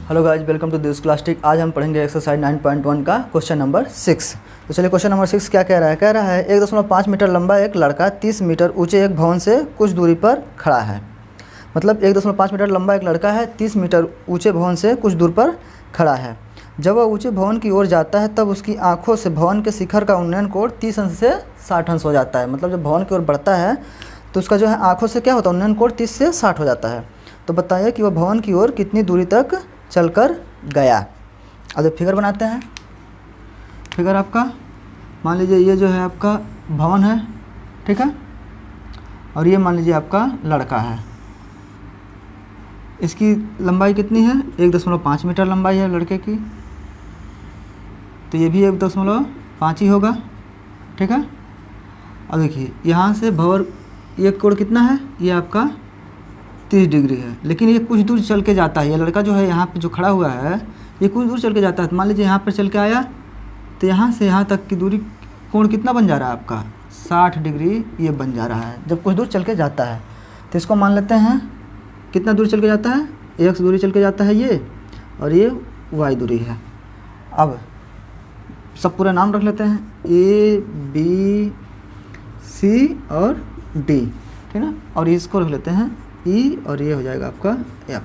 Hello guys, welcome to this clastic. आज हम पढ़ेंगे एक्सरसाइज 9.1 का क्वेश्चन नंबर 6। तो चलिए क्वेश्चन नंबर 6 क्या कह रहा है 1.5 मीटर लंबा एक लड़का 30 मीटर ऊंचे एक भवन से कुछ दूरी पर खड़ा है। मतलब 1.5 मीटर लंबा एक लड़का है, 30 मीटर ऊंचे भवन से कुछ दूर पर खड़ा है। जब वह ऊंचे भवन की ओर जाता है तब उसकी आंखों से भवन के शिखर का उन्नयन कोण 30 अंश से 60 अंश हो जाता है। मतलब जब भवन की ओर बढ़ता है तो उसका जो है आंखों से क्या होता है, उन्नयन कोण 30 से 60 हो जाता है। तो बताइए कि वह भवन की ओर कितनी दूरी तक चलकर गया। अब जब फिगर बनाते हैं, फिगर आपका मान लीजिए ये जो है आपका भवन है, ठीक है, और ये मान लीजिए आपका लड़का है। इसकी लंबाई कितनी है, 1.5 मीटर लंबाई है लड़के की, तो ये भी 1.5 ही होगा, ठीक है। अब देखिए यहाँ से भवर ये कोण कितना है, ये आपका 30 डिग्री है, लेकिन ये कुछ दूर चल के जाता है। ये लड़का जो है यहाँ पे जो खड़ा हुआ है ये कुछ दूर चल के जाता है। तो मान लीजिए यहाँ पर चल के आया तो यहाँ से यहाँ तक की दूरी कोण कितना बन जा रहा है आपका 60 डिग्री ये बन जा रहा है जब कुछ दूर चल के जाता है। तो इसको मान लेते हैं कितना दूर चल के जाता है, x दूरी चल के जाता है ये, और ये y दूरी है। अब सब पूरा नाम रख लेते हैं A B C और D, ठीक है, और इसको रख लेते हैं E और ये हो जाएगा आपका F,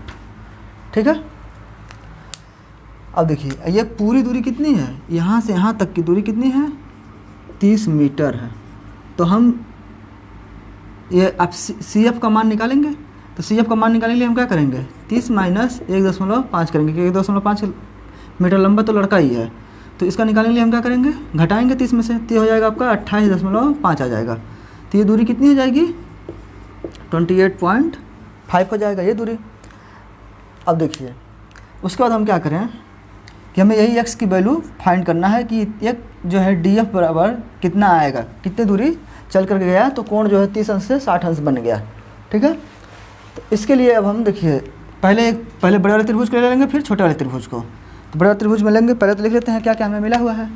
ठीक है। अब देखिए ये पूरी दूरी कितनी है, यहाँ से यहाँ तक की दूरी कितनी है 30 मीटर है। तो हम ये अब CF का मान निकालेंगे। तो CF का मान निकालने के लिए हम क्या करेंगे, 30 माइनस 1.5 करेंगे, क्योंकि 1.5 मीटर लंबा तो लड़का ही है। तो इसका निकालने के लिए हम क्या करेंगे, घटाएंगे 30 में से, तो हो जाएगा आपका 28.5 आ जाएगा। तो ये दूरी कितनी हो जाएगी 28.5 हो जाएगा ये दूरी। अब देखिए उसके बाद हम क्या करें कि हमें यही x की वैल्यू फाइंड करना है कि एक जो है DF बराबर कितना आएगा, कितनी दूरी चल कर गया। तो कोण जो है 30 अंश से 60 अंश बन गया, ठीक है। तो इसके लिए अब हम देखिए पहले बड़े वाले त्रिभुज को ले लेंगे, फिर छोटे वाले त्रिभुज को। तो बड़े वाले त्रिभुज में लेंगे, पहले तो लिख लेते हैं क्या क्या हमें मिला हुआ है।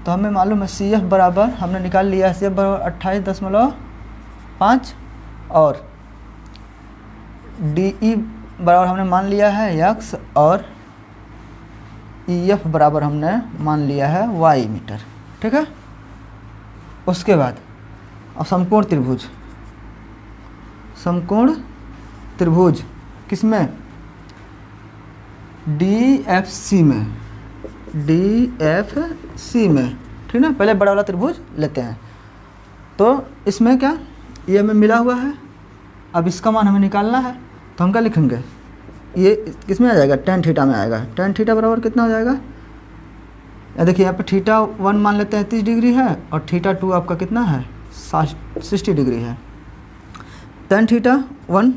तो हमें मालूम है CF बराबर हमने निकाल लिया है, CF बराबर 28.5 और DE बराबर हमने मान लिया है x और EF बराबर हमने मान लिया है y मीटर, ठीक है। उसके बाद अब समकोण त्रिभुज किसमें, DFC में, ठीक ना। पहले बड़ा वाला त्रिभुज लेते हैं। तो इसमें क्या ये हमें मिला हुआ है, अब इसका मान हमें निकालना है। तो हम क्या लिखेंगे, ये किसमें आ जाएगा, tan थीटा में आएगा। tan थीटा बराबर कितना हो जाएगा, देखिए यहाँ पे θ1 मान लेते हैं 30 डिग्री है और θ2 आपका कितना है 60 डिग्री है। tan θ1,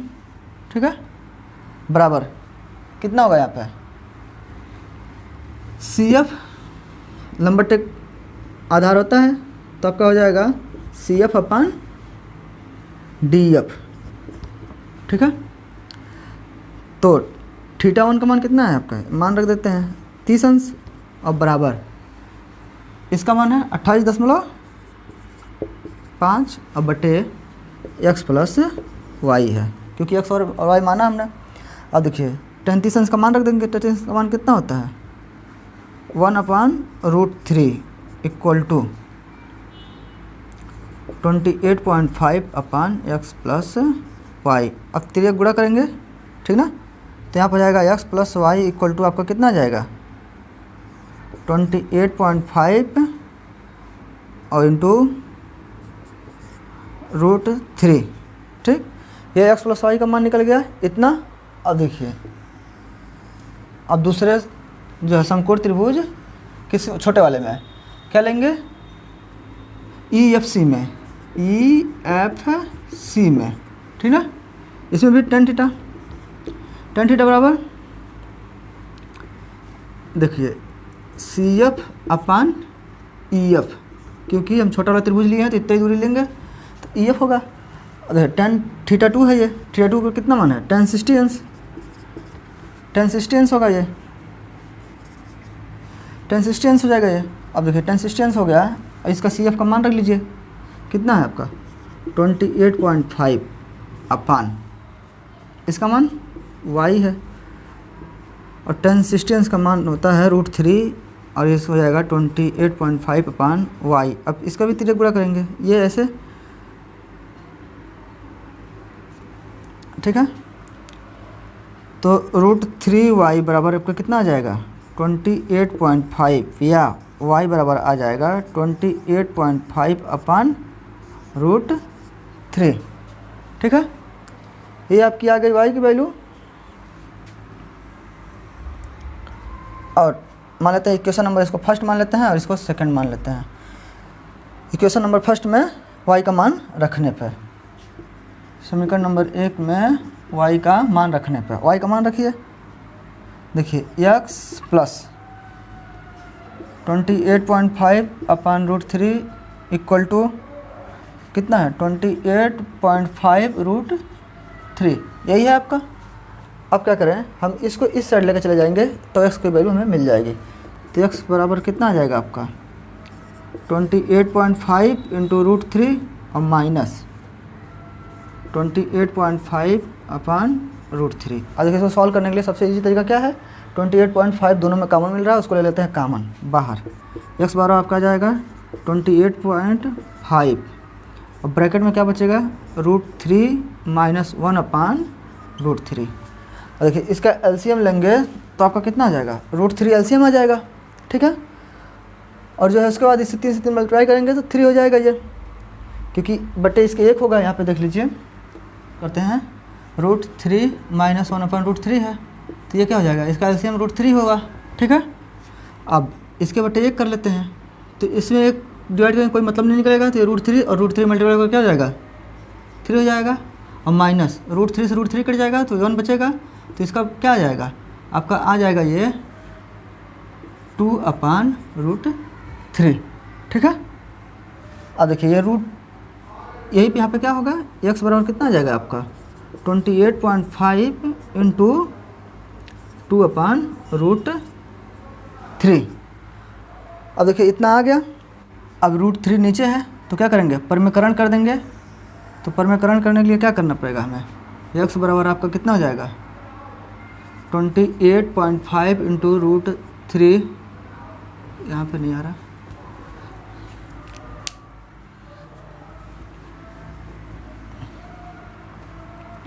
ठीक है, बराबर कितना होगा यहाँ पे CF लंबर टेक आधार होता है, तो आपका हो जाएगा CF/DF, ठीक है। तो θ1 का मान कितना है आपका, मान रख देते हैं 30 अंश और बराबर इसका मान है 28.5 और बटे x प्लस y है, क्योंकि x और y माना हमने। अब देखिए tan 30 अंश का मान रख देंगे। tan 30 का मान कितना होता है 1/√3 equal to 28.5 x plus y। अब तिर्यक गुणा करेंगे, ठीक ना। तो यहाँ पर जाएगा x plus Y equal to आपका कितना आ जाएगा 28.5 और इंटू √3, ठीक। ये x प्लस वाई का मान निकल गया इतना। अब देखिए अब दूसरे जो है समकोण त्रिभुज किस छोटे वाले में क्या लेंगे, EFC में, ठीक ना। इसमें भी tan थीटा बराबर देखिए CF/EF, क्योंकि हम छोटा वाला त्रिभुज लिए हैं तो इतना ही दूरी लेंगे तो EF होगा। tan θ2 है, ये θ2 का कितना मान है tan 60 अंश होगा, ये tan 60 अंश हो जाएगा ये। अब देखिए tan 60 अंश हो गया और इसका CF का मान रख लीजिए कितना है आपका 28.5 इसका मान y है। और टेन 60 का मान होता है √3 और ये हो जाएगा 28.5/y। अब इसका भी तिर्यक गुणा करेंगे, ये ऐसे, ठीक है। तो √3y बराबर आपका कितना आ जाएगा 28.5, या y बराबर आ जाएगा 28.5/√3, ठीक है। ये आपकी आ गई y की वैल्यू। और मान लेते हैं इक्वेशन नंबर इसको फर्स्ट मान लेते हैं और इसको सेकंड मान लेते हैं। इक्वेशन नंबर फर्स्ट में y का मान रखने पर, समीकरण नंबर 1 में y का मान रखने पर, y का मान रखिए, देखिए x प्लस 28.5/√3 इक्वल टू कितना है 28.5√3, यही है आपका। अब क्या करें, हम इसको इस साइड लेकर चले जाएंगे तो x की वैल्यू हमें मिल जाएगी। तो x बराबर कितना आ जाएगा आपका 28.5 इंटू √3 और माइनस 28.5/√3। अब देखिए इसको सॉल्व करने के लिए सबसे इजी तरीका क्या है, 28.5 दोनों में कॉमन मिल रहा है, उसको ले लेते हैं कॉमन बाहर। x बराबर आपका आ जाएगा 28.5 और ब्रैकेट में क्या बचेगा √3 माइनस 1/√3। और देखिए इसका एलसीएम लेंगे तो आपका कितना आ जाएगा √3 एलसीएम आ जाएगा, ठीक है। और जो है उसके बाद इससे 3 से 3 मल्टीप्लाई करेंगे तो 3 हो जाएगा ये, क्योंकि बटे इसके 1 होगा। यहाँ पे देख लीजिए, करते हैं √3 माइनस 1/√3 है, तो ये क्या हो जाएगा, इसका एलसीएम √3 होगा, ठीक है। अब इसके बटे 1 कर लेते हैं, तो इसमें 1 डिवाइड करने कोई मतलब नहीं निकलेगा, तो ये √3 और √3 मल्टीप्लाई करके क्या हो जाएगा 3 हो जाएगा। और माइनस √3 से √3 कट जाएगा तो 1 बचेगा, तो इसका क्या आ जाएगा आपका आ जाएगा ये 2/√3, ठीक है। अब देखिए ये यही पे यहाँ पे क्या होगा, x बराबर कितना आ जाएगा आपका 28.5 इंटू 2/√3। अब देखिए इतना आ गया। अब √3 नीचे है तो क्या करेंगे, परमीकरण कर देंगे। तो परमीकरण करने के लिए क्या करना पड़ेगा हमें, x बराबर आपका कितना हो जाएगा 28.5 इंटू √3, यहाँ पे नहीं आ रहा,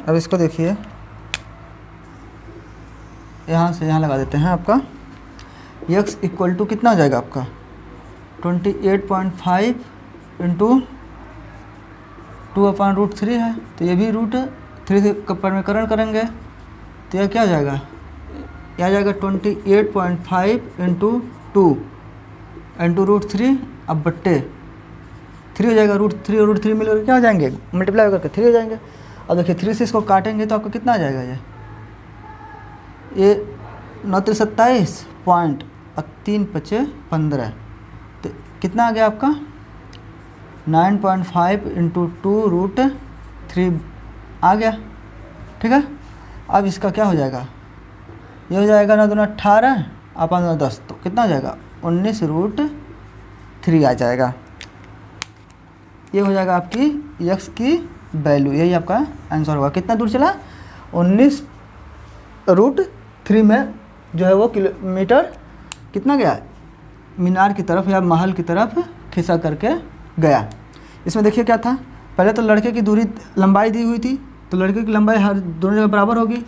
अब इसको देखिए यहाँ से यहाँ लगा देते हैं। आपका x इक्वल टू कितना हो जाएगा आपका 28.5 इंटू 2/√3 है, तो ये भी √3 से परमीकरण करेंगे तो यह क्या हो जाएगा, यह आ जाएगा 28.5 इंटू 2 इंटू √3, अब बट्टे 3 हो जाएगा। √3 और √3 मिलकर क्या हो जाएंगे, मल्टीप्लाई करके 3 हो जाएंगे। अब देखिए 3 से इसको काटेंगे तो आपका कितना आ जाएगा, ये 9 27 पॉइंट और 3 5 15, तो कितना आ गया आपका 9.5 इंटू 2√3 आ गया, ठीक है। अब इसका क्या हो जाएगा, ये हो जाएगा 9 दूना 18 और 5 10, तो कितना हो जाएगा 19√3 आ जाएगा। ये हो जाएगा आपकी x की वैल्यू, यही आपका आंसर होगा। कितना दूर चला 19√3 में जो है वो किलोमीटर कितना गया, मीनार की तरफ या महल की तरफ खिंचा करके गया। इसमें देखिए क्या था, पहले तो लड़के की दूरी लंबाई दी हुई थी, तो लड़के की लंबाई हर दोनों जगह बराबर होगी,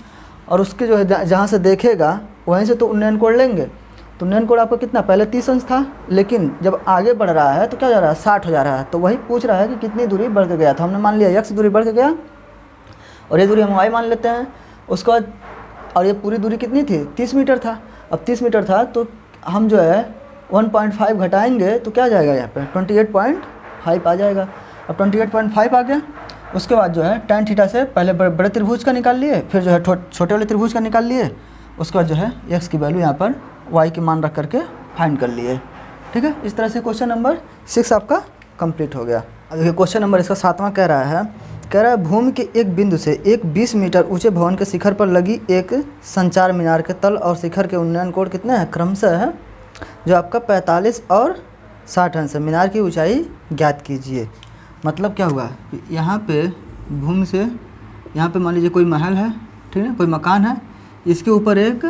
और उसके जो है जहाँ से देखेगा वहीं से तो उन्नयन कोण लेंगे। तो उन्नयन कोण आपका कितना, पहले 30 अंश था, लेकिन जब आगे बढ़ रहा है तो क्या हो जा रहा है 60 हो जा रहा है। तो वही पूछ रहा है कि कितनी दूरी बढ़ के गया। तो हमने मान लिया x दूरी बढ़ के गया और ये दूरी हम y मान लेते हैं। उसके बाद और ये पूरी दूरी कितनी थी 30 मीटर था। अब 30 मीटर था तो हम जो है 1.5 घटाएंगे तो क्या आ जाएगा, यहाँ पे 28.5 आ जाएगा। अब 28.5 आ गया। उसके बाद जो है tan थीटा से पहले बड़े त्रिभुज का निकाल लिए, फिर जो है छोटे वाले त्रिभुज का निकाल लिए। उसके बाद जो है x की वैल्यू यहाँ पर y के मान रख करके फाइंड कर लिए, ठीक है। इस तरह से क्वेश्चन नंबर 6 आपका कंप्लीट हो गया। अब देखिए क्वेश्चन नंबर इसका 7वां कह रहा है भूमि के एक बिंदु से एक 20 मीटर ऊंचे भवन के शिखर पर लगी एक संचार मीनार के तल और शिखर के उन्नयन कोण कितने हैं, क्रमशः है जो आपका 45 और 60 अंश है। मीनार की ऊंचाई ज्ञात कीजिए। मतलब क्या हुआ, यहाँ पे भूमि से यहाँ पे मान लीजिए कोई महल है, ठीक है, कोई मकान है, इसके ऊपर एक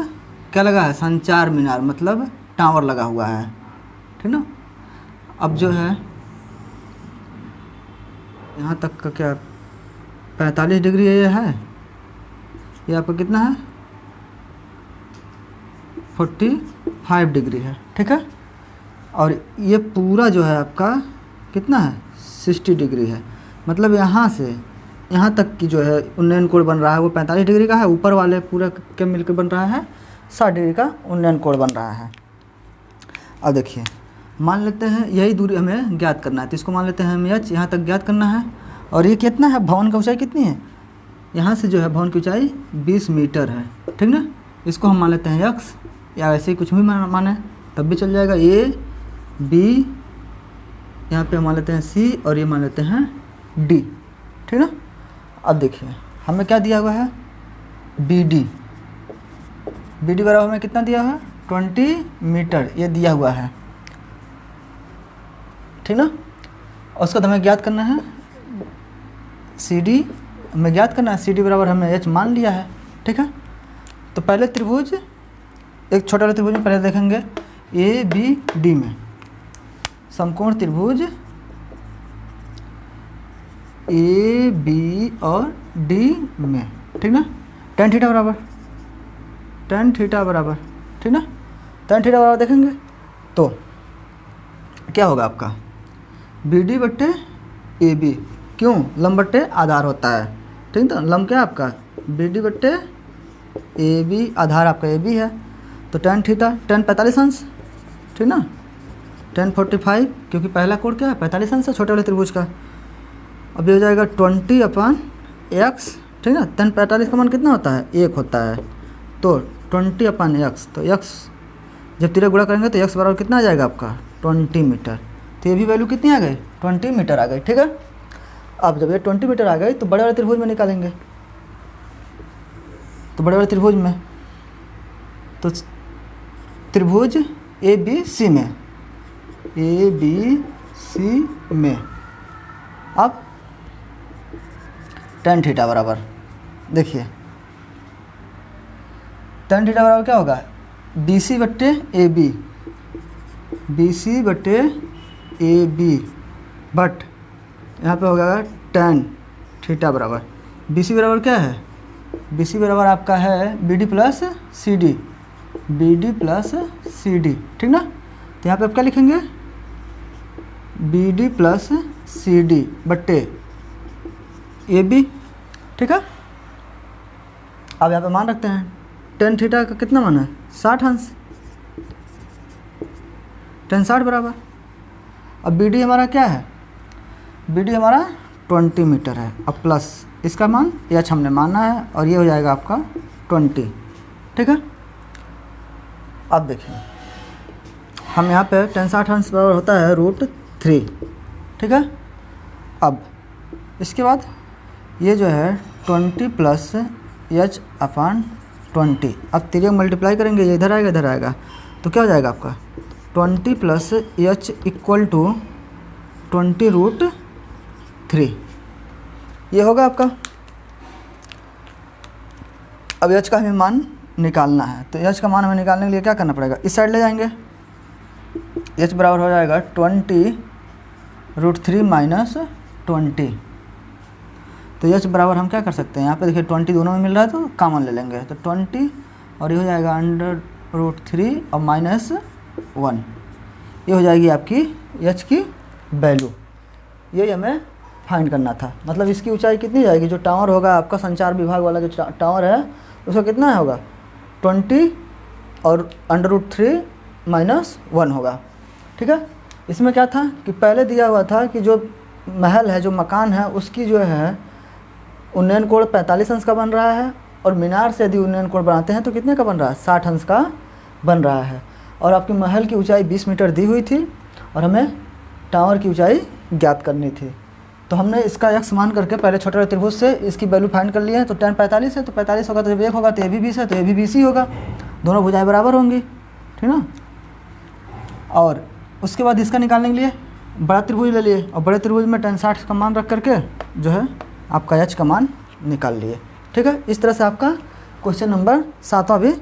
क्या लगा है, संचार मीनार मतलब टावर लगा हुआ है, ठीक ना। अब जो है यहाँ तक का क्या 45 डिग्री ये है, ये आपका कितना है 45 डिग्री है, ठीक है। और ये पूरा जो है आपका कितना है 60 डिग्री है, मतलब यहाँ से यहाँ तक की जो है उन्नयन कोण बन रहा है वो 45 डिग्री का है, ऊपर वाले पूरा के मिलकर बन रहा है 60 डिग्री का उन्नयन कोण बन रहा है। अब देखिए मान लेते हैं यही दूरी हमें ज्ञात करना है, तो इसको मान लेते हैं हमें h यहाँ तक ज्ञात करना है। और ये कितना है, भवन की ऊंचाई कितनी है, यहाँ से जो है भवन की ऊंचाई 20 मीटर है, ठीक ना। इसको हम मान लेते हैं x, या वैसे ही कुछ भी माने तब भी चल जाएगा। a b यहाँ पे मान लेते हैं c और ये मान लेते हैं d, ठीक ना। अब देखिए हमें क्या दिया हुआ है bd बराबर हमें कितना दिया है 20 मीटर ये दिया हुआ है, ठीक ना। और उसका हमें ज्ञात करना है CD, हमें ज्ञात करना है CD बराबर हमने h मान लिया है, ठीक है। तो पहले त्रिभुज, एक छोटा वाला त्रिभुज में पहले देखेंगे ABD में, समकोण त्रिभुज AB और D में, ठीक ना। tan थीटा बराबर ठीक ना, tan थीटा बराबर देखेंगे तो क्या होगा आपका BD बट्टे AB, क्यों लंब बट्टे आधार होता है, ठीक। तो लंब क्या है आपका BD बट्टे AB, आधार आपका AB है, तो tan थीटा tan 45 अंश, ठीक ना, tan 45 क्योंकि पहला कोण क्या है 45 अंश है छोटे वाले त्रिभुज का। अब ये हो जाएगा 20/x, ठीक ना। tan 45 का मान कितना होता है 1 होता है, तो 20/x, तो x जब तिरक गुणा करेंगे तो x बराबर कितना आ जाएगा आपका 20 मीटर। तो ये भी वैल्यू कितनी आ गई 20 मीटर आ गई, ठीक है। अब जब ये 20 मीटर आ गई तो बड़े वाले त्रिभुज में निकालेंगे, तो बड़े वाले त्रिभुज में तो त्रिभुज ABC में अब tan थीटा बराबर, देखिए tan थीटा बराबर क्या होगा BC बट्टे AB बट यहाँ पे होगा tan थीटा बराबर BC बराबर क्या है, BC बराबर आपका है BD प्लस CD, ठीक ना। तो यहाँ पे आप क्या लिखेंगे BD प्लस CD बट्टे AB, ठीक है। अब यहाँ पे मान रखते हैं tan थीटा का कितना मान है 60 अंश, tan 60 बराबर। अब BD हमारा क्या है, BD हमारा 20 मीटर है, अब प्लस इसका मान h हमने माना है और ये हो जाएगा आपका 20, ठीक है। अब देखिए हम यहाँ पे tan 60 अंश बराबर होता है √3, ठीक है। अब इसके बाद ये जो है 20 प्लस h/20, अब तिरक मल्टीप्लाई करेंगे, ये इधर आएगा, तो क्या हो जाएगा आपका 20 प्लस h इक्वल टू 20√3, ये होगा आपका। अब h का हमें मान निकालना है, तो h का मान हमें निकालने के लिए क्या करना पड़ेगा, इस साइड ले जाएंगे, h बराबर हो जाएगा 20√3 माइनस 20, तो h बराबर हम क्या कर सकते हैं, यहाँ पे देखिए 20 दोनों में मिल रहा है तो कॉमन ले लेंगे, तो 20 और ये हो जाएगा √3 और माइनस 1, ये हो जाएगी आपकी h की वैल्यू। ये हमें फाइंड करना था, मतलब इसकी ऊंचाई कितनी जाएगी, जो टावर होगा आपका संचार विभाग वाला जो टावर है उसका कितना होगा 20 और √3 माइनस 1 होगा, ठीक है। इसमें क्या था कि पहले दिया हुआ था कि जो महल है, जो मकान है, उसकी जो है उन्नयन कोण 45 अंश का बन रहा है, और मीनार से यदि उन्नयन कोण बनाते हैं तो कितने का बन रहा है 60 अंश का बन रहा है, और आपकी महल की ऊंचाई 20 मीटर दी हुई थी और हमें टावर की ऊंचाई ज्ञात करनी थी। तो हमने इसका x मान करके पहले छोटे वाले त्रिभुज से इसकी वैल्यू फाइंड कर ली है, तो tan 45 है, तो 45 होगा तो जब 1 होगा तो ये भी 20 है, तो ये भी 20 ही होगा, दोनों भुजाएं बराबर होंगी, ठीक ना। और उसके बाद इसका निकालने के लिए बड़ा त्रिभुज ले लिए, और बड़े त्रिभुज में tan 60 का मान रख करके जो है आपका h का मान निकाल लिए, ठीक है। इस तरह से आपका क्वेश्चन नंबर 7वां भी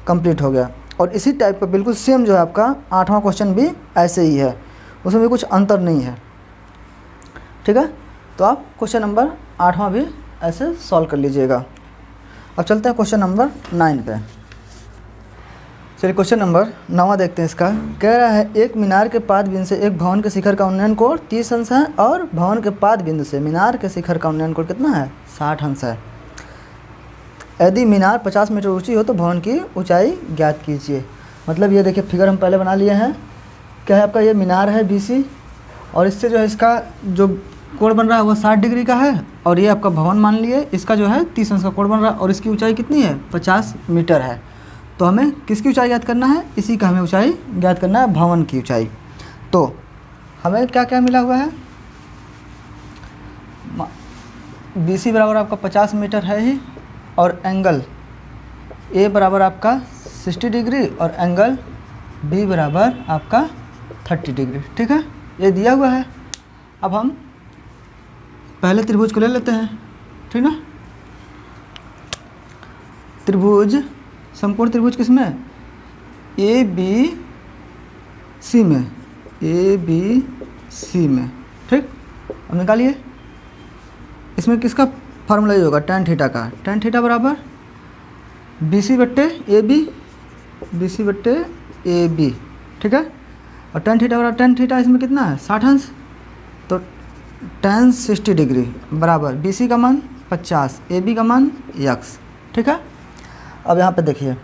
कंप्लीट हो गया। और इसी टाइप का बिल्कुल सेम जो है आपका 8वां क्वेश्चन भी ऐसे ही है, उसमें भी कुछ अंतर नहीं है। ठीक है, तो आप क्वेश्चन नंबर 8वां भी ऐसे सॉल्व कर लीजिएगा। अब चलते हैं क्वेश्चन नंबर 9 पे। चलिए क्वेश्चन नंबर 9वां देखते हैं। इसका कह रहा है एक मीनार के पाद बिंदु से एक भवन के शिखर का उन्नयन कोण 30 अंश है और भवन के पाद बिंदु से मीनार के शिखर का उन्नयन कोण कितना है 60 अंश है। यदि मीनार 50 मीटर ऊंची हो तो भवन की ऊंचाई ज्ञात कीजिए। मतलब ये देखिए फिगर हम पहले बना लिए हैं। क्या है आपका, ये मीनार है BC और इससे जो है इसका जो कोण बन रहा है वो 60 डिग्री का है और ये आपका भवन मान लिए इसका जो है 30 अंश का कोण बन रहा है और इसकी ऊंचाई कितनी है 50 मीटर है। तो हमें किसकी ऊंचाई ज्ञात करना है, इसी का हमें ऊंचाई ज्ञात करना है, भवन की ऊंचाई। तो हमें क्या क्या मिला हुआ है, BC बराबर आपका 50 मीटर है ही और एंगल A बराबर आपका 60 डिग्री और एंगल B बराबर आपका 30 डिग्री। ठीक है, ये दिया हुआ है। अब हम पहले त्रिभुज को ले लेते हैं। ठीक ना, त्रिभुज समकोण त्रिभुज किसमें ABC में, ABC में। ठीक, अब निकालिए इसमें किसका फार्मूला ये होगा tan थीटा का। tan थीटा बराबर BC बट्टे AB, BC बट्टे AB। ठीक है, और tan थीटा बराबर tan थीटा इसमें कितना है 60 अंश, तो tan 60 डिग्री बराबर BC का मान 50, AB का मान x। ठीक है, अब यहाँ पे देखिए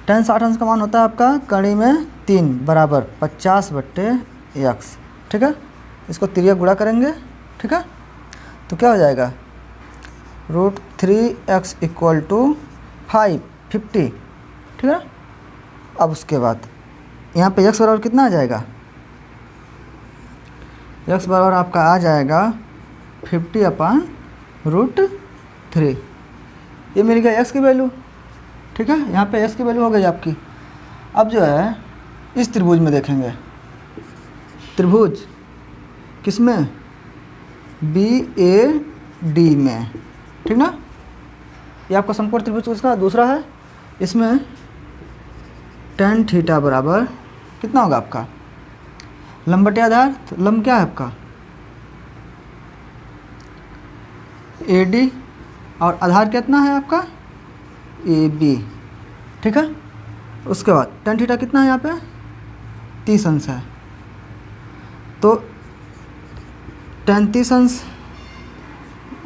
tan 60 अंश का मान होता है आपका कड़ी में 3 बराबर 50 बट्टे x। ठीक है, इसको तिर्यक गुणा करेंगे। ठीक है, तो क्या हो जाएगा √3x = 50। ठीक है, अब उसके बाद यहाँ पे x बराबर कितना आ जाएगा, x बराबर आपका आ जाएगा 50/√3। ये मिल गया x की वैल्यू। ठीक है, यहाँ पे x की वैल्यू हो गई आपकी। अब जो है इस त्रिभुज में देखेंगे, त्रिभुज किसमें BAD में। ठीक ना, ये आपका समकोण त्रिभुज उसका दूसरा है। इसमें tan थीटा बराबर कितना होगा आपका लंब बटे आधार, तो लंब क्या है आपका AD और आधार कितना है आपका AB। ठीक है, उसके बाद tan थीटा कितना है यहाँ पे 30 अंश है, तो tan 30 अंश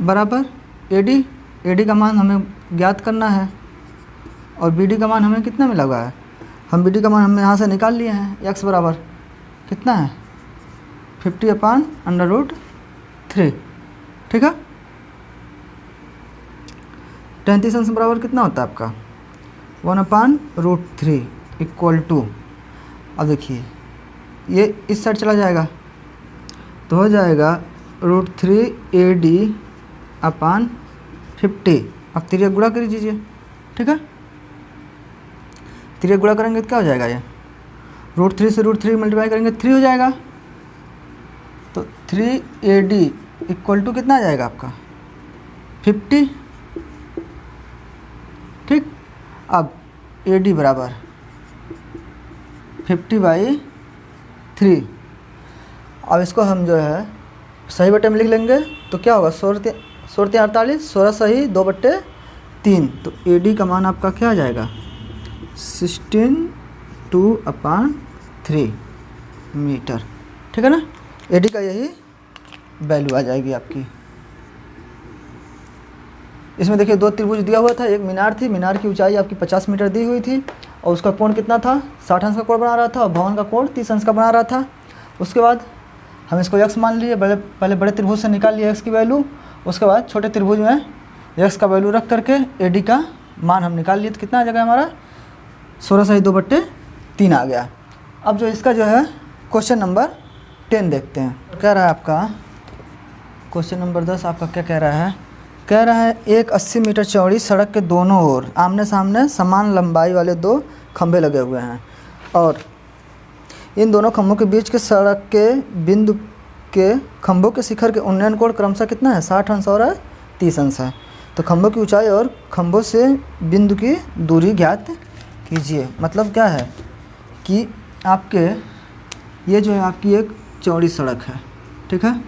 बराबर AD का मान हमें ज्ञात करना है और BD का मान हमें कितना मिला हुआ है, हम BD का मान हमने यहाँ से निकाल लिए हैं। x बराबर कितना है 50/√3। ठीक है, tan 30 अंश बराबर कितना होता है आपका 1/√3 = अब देखिए ये इस साइड चला जाएगा तो हो जाएगा √3AD/50। अब तिर्यक गुणा कर दीजिए। ठीक है, तिर्यक गुणा करेंगे तो क्या हो जाएगा, ये √3 से √3 मल्टीप्लाई करेंगे 3 हो जाएगा, तो 3AD = कितना आ जाएगा आपका 50। ठीक, अब AD बराबर 50/3। अब इसको हम जो है सही बटे में लिख लेंगे तो क्या होगा 16 48, 16 सही 2/3, तो AD का मान आपका क्या आ जाएगा 16/2/3 मीटर। ठीक है ना, AD का यही वैल्यू आ जाएगी आपकी। इसमें देखिए दो त्रिभुज दिया हुआ था, एक मीनार थी, मीनार की ऊंचाई आपकी 50 मीटर दी हुई थी और उसका कोण कितना था 60 अंश का कोण बना रहा था और भवन का कोण 30 अंश का बना रहा था। उसके बाद हम इसको x मान लिए, पहले बड़े त्रिभुज से निकाल लिए x की वैल्यू, उसके बाद छोटे त्रिभुज में x का वैल्यू रख करके AD का मान हम निकाल लिए, तो कितना आ जाएगा हमारा 16 सही 2/3 आ गया। अब जो इसका जो है क्वेश्चन नंबर 10 देखते हैं। कह रहा है आपका क्वेश्चन नंबर 10 आपका क्या कह रहा है, कह रहा है एक 80 मीटर चौड़ी सड़क के दोनों ओर आमने सामने समान लंबाई वाले 2 खंभे लगे हुए हैं और इन दोनों खंभों के बीच के सड़क के बिंदु के खंभों के शिखर के उन्नयन कोण क्रमशः कितना है 60 अंश और 30 अंश है। तो खंभों की ऊंचाई और खंभों से बिंदु की दूरी ज्ञात कीजिए। मतलब क्या है कि आपके ये जो है आपकी एक चौड़ी सड़क है, ठीक है,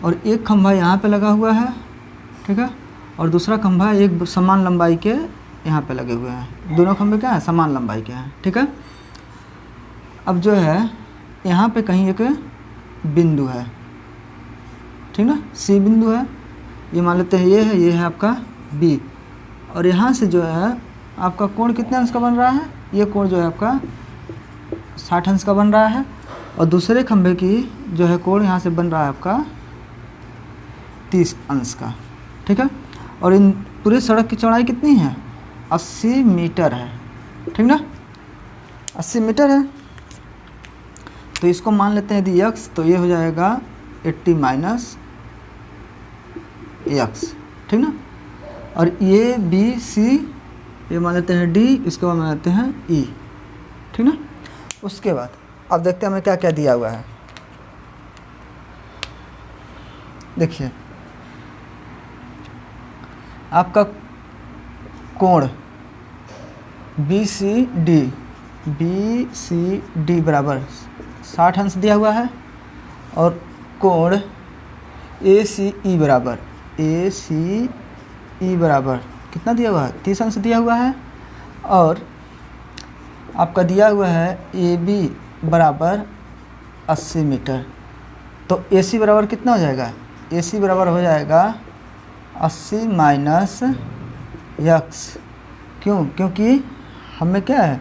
और एक खंभा यहाँ पे लगा हुआ है, ठीक है, और दूसरा खंभा एक समान लंबाई के यहाँ पे लगे हुए हैं। दोनों खंभे क्या है, समान लंबाई के हैं, ठीक है। अब जो है यहाँ पे कहीं एक बिंदु है, ठीक ना, सी बिंदु है, ये मान लेते हैं ये है आपका बी, और यहाँ से जो है आपका कोण कितने अंश का बन रहा है, ये कोण जो है आपका 60 अंश का बन रहा है, और दूसरे खंभे की जो है कोण यहाँ से बन रहा है आपका 30 अंश का, ठीक है। और इन पूरे सड़क की चौड़ाई कितनी है, 80 मीटर है, ठीक ना, 80 मीटर है। तो इसको मान लेते हैं यदि x, तो ये हो जाएगा 80 माइनस x, ठीक ना। और ये बी सी ये मान लेते हैं डी, इसके बाद मान लेते हैं ई, ठीक ना। उसके बाद अब देखते हैं हमें क्या क्या दिया हुआ है। देखिए आपका कोण बी सी डी बराबर 60 अंश दिया हुआ है, और कोण ए सी ई बराबर कितना दिया हुआ है, 30 अंश दिया हुआ है, और आपका दिया हुआ है ए बी बराबर 80 मीटर। तो ए सी बराबर कितना हो जाएगा, ए सी बराबर हो जाएगा 80 माइनस एक्स। क्यों, क्योंकि हमें क्या है,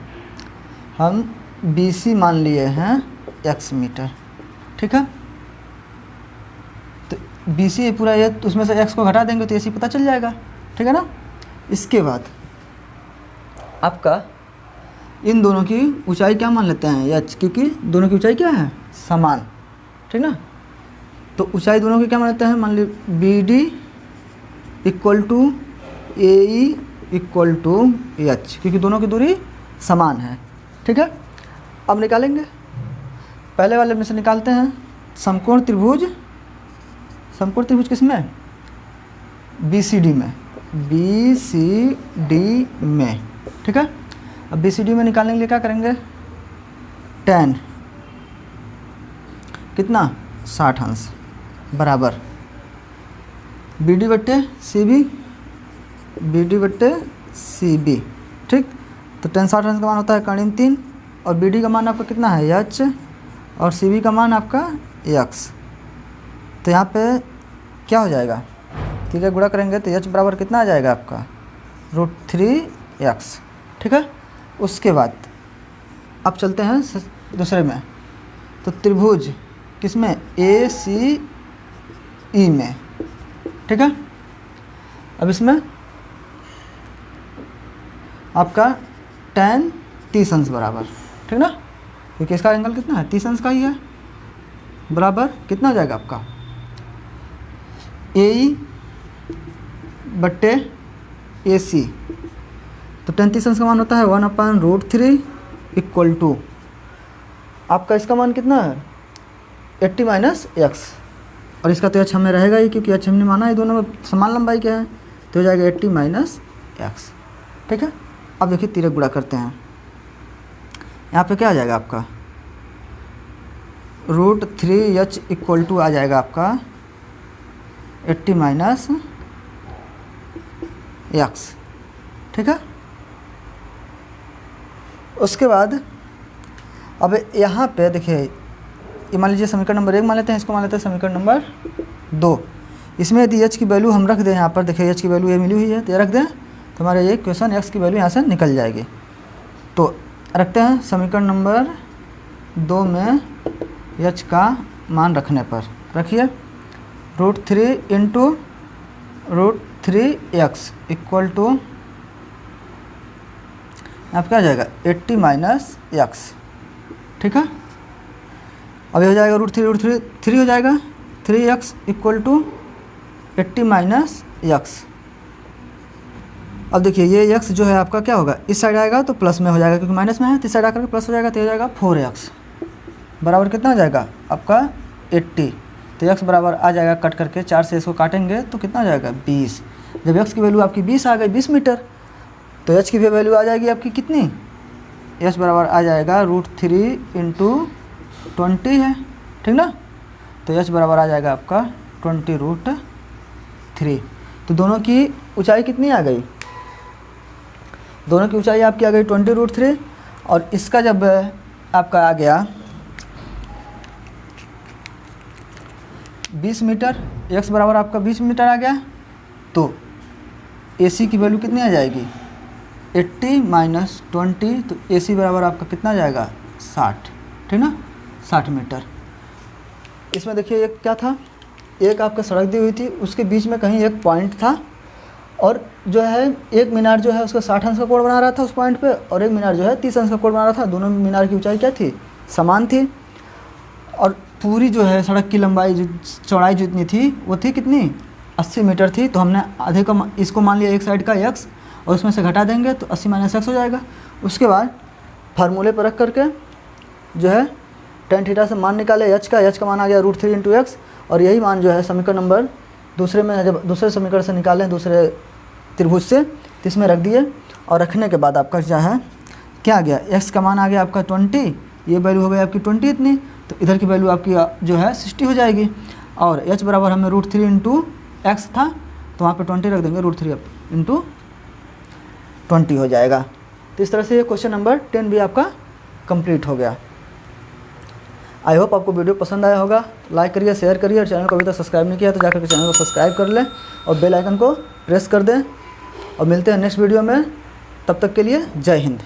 हम बी सी मान लिए हैं x मीटर, ठीक है। तो बी सी पूरा ये, तो उसमें से x को घटा देंगे तो ए सी पता चल जाएगा, ठीक है ना। इसके बाद आपका इन दोनों की ऊंचाई क्या मान लेते हैं h, क्योंकि दोनों की ऊंचाई क्या है, समान, ठीक ना। तो ऊंचाई दोनों की क्या मान लेते हैं, मान लीजिए B D equal to A E equal to H, क्योंकि दोनों की दूरी समान है, ठीक है। अब निकालेंगे, पहले वाले में से निकालते हैं समकोण त्रिभुज किसमें, बी सी डी में, ठीक है। अब बी सी डी में निकालने के लिए क्या करेंगे, tan कितना 60 अंश बराबर बी डी बट्टे सी बी, ठीक। तो tan 60 अंश का मान होता है करीब 3, और बी डी का मान आपका कितना है h, और सी बी का मान आपका x। तो यहाँ पे क्या हो जाएगा, तीसरे गुणा करेंगे तो h बराबर कितना आ जाएगा आपका √3x, ठीक है। उसके बाद अब चलते हैं दूसरे में, तो त्रिभुज किसमें, ए सी ई में, ठीक है। अब इसमें आपका tan 30 अंश बराबर, ठीक ना, क्योंकि इसका एंगल कितना है 30 अंश का ही है, बराबर कितना हो जाएगा आपका ए ई बट्टे ए सी। तो tan 30 अंश का मान होता है 1/√3 इक्वल टू आपका इसका मान कितना है 80 माइनस एक्स, और इसका तो h हमें रहेगा ही, क्योंकि h हमने माना है दोनों समान लंबाई के हैं, तो हो जाएगा 80 माइनस एक्स, ठीक है। अब देखिए तिरक गुणा करते हैं, यहाँ पे क्या आ जाएगा आपका √3h इक्वल टू आ जाएगा आपका 80 माइनस एक्स, ठीक है। उसके बाद अब यहाँ पे देखिए, ये मान लीजिए समीकरण नंबर 1 मान लेते हैं, इसको मान लेते हैं समीकरण नंबर 2। इसमें यदि h की वैल्यू हम रख दें, यहाँ पर देखिए h की वैल्यू ये मिली हुई है, तो ये रख दें तो हमारे ये क्वेश्चन x की वैल्यू यहाँ से निकल जाएगी। तो रखते हैं समीकरण नंबर 2 में h का मान रखने पर रखिए √3 इंटू √3x इक्वल टू आप क्या आ जाएगा 80 माइनस एक्स, ठीक है। अब ये हो जाएगा √3 हो जाएगा 3x equal to 80 minus x. अब देखिए ये x जो है आपका क्या होगा, इस साइड आएगा तो प्लस में हो जाएगा, क्योंकि माइनस में है, तो इस साइड आकर के प्लस हो जाएगा, तो हो जाएगा 4x बराबर कितना हो जाएगा आपका 80। तो x बराबर आ जाएगा, कट करके 4 से इसको काटेंगे तो कितना हो जाएगा 20। जब x की वैल्यू आपकी 20 आ गई, 20 मीटर, तो एच की वैल्यू आ जाएगी आपकी कितनी, एच बराबर आ जाएगा √3 × 20 है, ठीक ना। तो एच बराबर आ जाएगा आपका 20√3। तो दोनों की ऊंचाई कितनी आ गई, दोनों की ऊंचाई आपकी आ गई 20√3। और इसका जब आपका आ गया 20 मीटर, x बराबर आपका 20 मीटर आ गया, तो AC की वैल्यू कितनी आ जाएगी 80 - 20, तो AC बराबर आपका कितना आ जाएगा 60, ठीक ना, 60 मीटर। इसमें देखिए एक क्या था, एक आपका सड़क दी हुई थी, उसके बीच में कहीं एक पॉइंट था, और जो है एक मीनार जो है उसका 60 अंश का कोण बना रहा था उस पॉइंट पे, और एक मीनार जो है 30 अंश का कोण बना रहा था। दोनों मीनार की ऊंचाई क्या थी, समान थी। और पूरी जो है सड़क की लंबाई जो चौड़ाई जितनी थी वो थी कितनी 80 मीटर थी। तो हमने आधे का इसको मान लिया एक साइड का x, और उसमें से घटा देंगे तो 80 - x हो जाएगा। उसके बाद फार्मूले पर रख करके जो है tan थीटा से मान निकाले h का मान आ गया √3 × x, और यही मान जो है समीकरण नंबर दूसरे में, जब दूसरे समीकरण से निकालें दूसरे त्रिभुज से, तो इसमें रख दिए। और रखने के बाद आपका जो है क्या आ गया, x का मान आ गया आपका 20, ये वैल्यू हो गई आपकी 20 इतनी, तो इधर की वैल्यू आपकी जो है 60 हो जाएगी। और h बराबर हमें √3 × x था, तो वहाँ पे 20 रख देंगे, √3 × 20 हो जाएगा। तो इस तरह से ये क्वेश्चन नंबर 10 भी आपका कंप्लीट हो गया। आई होप आपको वीडियो पसंद आया होगा। लाइक करिए, शेयर करिए, और चैनल को अभी तक सब्सक्राइब नहीं किया तो जाकर के चैनल को सब्सक्राइब कर लें और बेल आइकन को प्रेस कर दें। और मिलते हैं नेक्स्ट वीडियो में, तब तक के लिए जय हिंद।